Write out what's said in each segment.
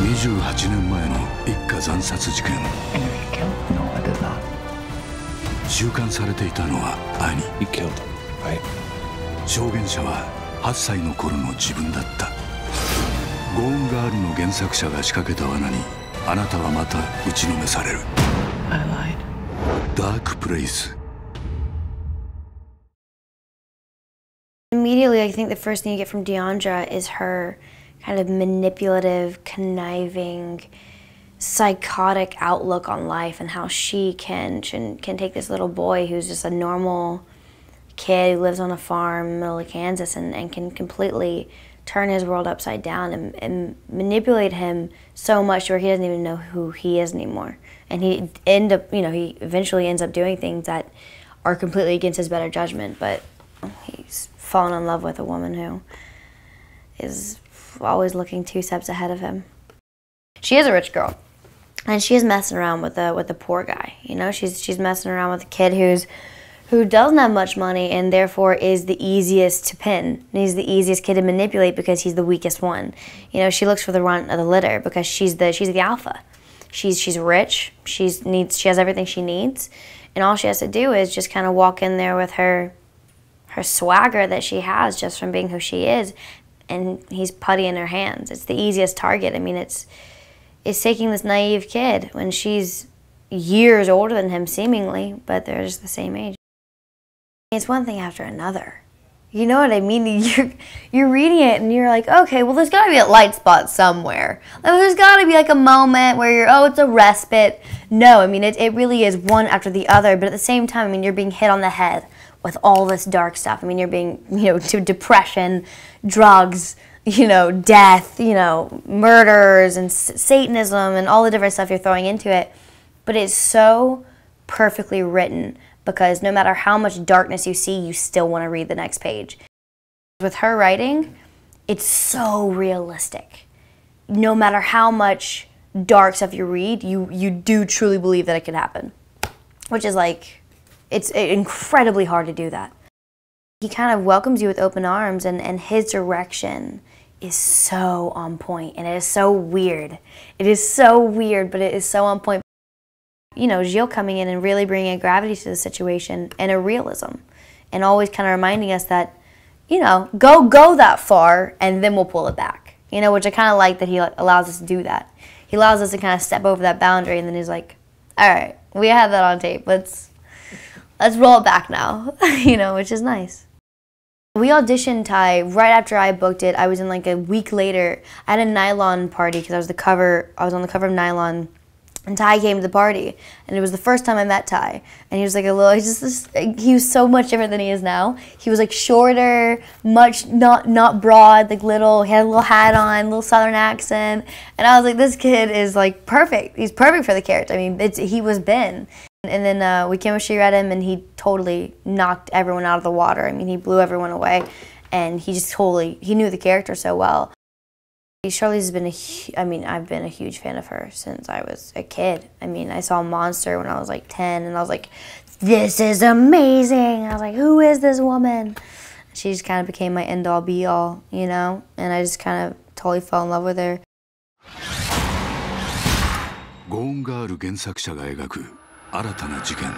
28年前の一家惨殺事件。収監されていたのは兄。証言者は8歳の頃の自分だった。ゴーンガールの原作者が仕掛けた罠にあなたはまた打ちのめされる。ダークプレイス。Immediately, I think the first thing you get from Deandra is her kind of manipulative, conniving, psychotic outlook on life, and how she can take this little boy who's just a normal kid who lives on a farm in the middle of Kansas and can completely turn his world upside down and manipulate him so much where he doesn't even know who he is anymore. And he eventually ends up doing things that are completely against his better judgment, but he's fallen in love with a woman who is always looking 2 steps ahead of him. She is a rich girl, and she is messing around with the poor guy. You know, she's messing around with a kid who doesn't have much money and therefore is the easiest to pin. He's the easiest kid to manipulate because he's the weakest one. You know, she looks for the runt of the litter because she's the alpha. She's rich. She has everything she needs, and all she has to do is just kind of walk in there with her swagger that she has just from being who she is, and he's putty in her hands. It's the easiest target. I mean, it's taking this naive kid when she's years older than him seemingly, but they're just the same age. It's one thing after another. You know what I mean? You're reading it and you're like, okay, well, there's got to be a light spot somewhere. Like, there's got to be like a moment where it's a respite. No, I mean, it really is one after the other, but at the same time, I mean, you're being hit on the head with all this dark stuff. I mean, you're being, to depression, drugs, death, murders and Satanism and all the different stuff you're throwing into it. But it's so perfectly written because no matter how much darkness you see, you still want to read the next page. With her writing, it's so realistic. No matter how much dark stuff you read, you do truly believe that it could happen. Which is like, it's incredibly hard to do that. He kind of welcomes you with open arms, and his direction is so on point, and it is so weird. It is so weird, but it is so on point. Gilles coming in and really bringing a gravity to the situation and a realism, and always kind of reminding us that, go that far, and then we'll pull it back. Which I kind of like that he allows us to do that. He allows us to kind of step over that boundary, and then he's like, all right, we have that on tape. Let's roll it back now, which is nice. We auditioned Ty right after I booked it. I was in like a week later. I had a Nylon party because I was on the cover of Nylon, and Ty came to the party, and it was the first time I met Ty. And he was like he was so much different than he is now. He was like shorter, much not broad, like little. He had a little hat on, little Southern accent, and I was like, this kid is like perfect. He's perfect for the character. I mean, he was Ben. And then we chemistry read him, and he totally knocked everyone out of the water. I mean, he blew everyone away, and he knew the character so well. Charlize has been I've been a huge fan of her since I was a kid. I mean, I saw Monster when I was like 10, and I was like, this is amazing. I was like, who is this woman? She just kind of became my end-all, be-all, and I just kind of totally fell in love with her. ゴーンガール原作者が描く新たな事件。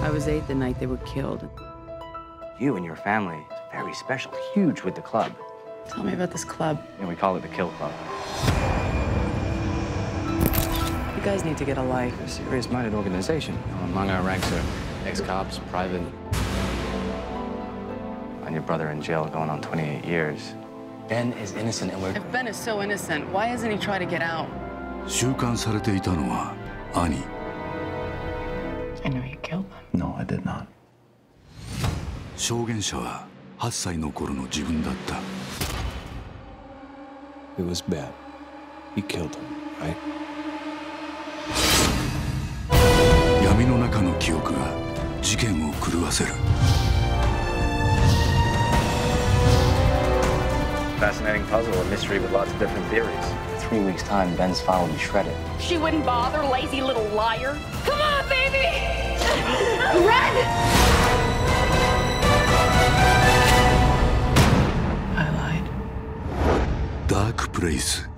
I was 8 the night they were killed. You and your family is very special, huge with the club. Tell me about this club. And we call it the Kill Club. You guys need to get a life. A serious-minded organization. Among our ranks are ex-cops, private. And your brother in jail going on 28 years. Ben is innocent, and we're... If Ben is so innocent, why hasn't he tried to get out? 収監されていたのは兄。I know you killed them. No, I did not. 証言者は8歳の頃の自分だった。It was bad. He killed him, right? 闇の中の記憶が事件を狂わせる。Fascinating puzzle, a mystery with lots of different theories. In 3 weeks' time, Ben's file will be shredded. She wouldn't bother, lazy little liar. Come on, baby! Run! ダークプレイス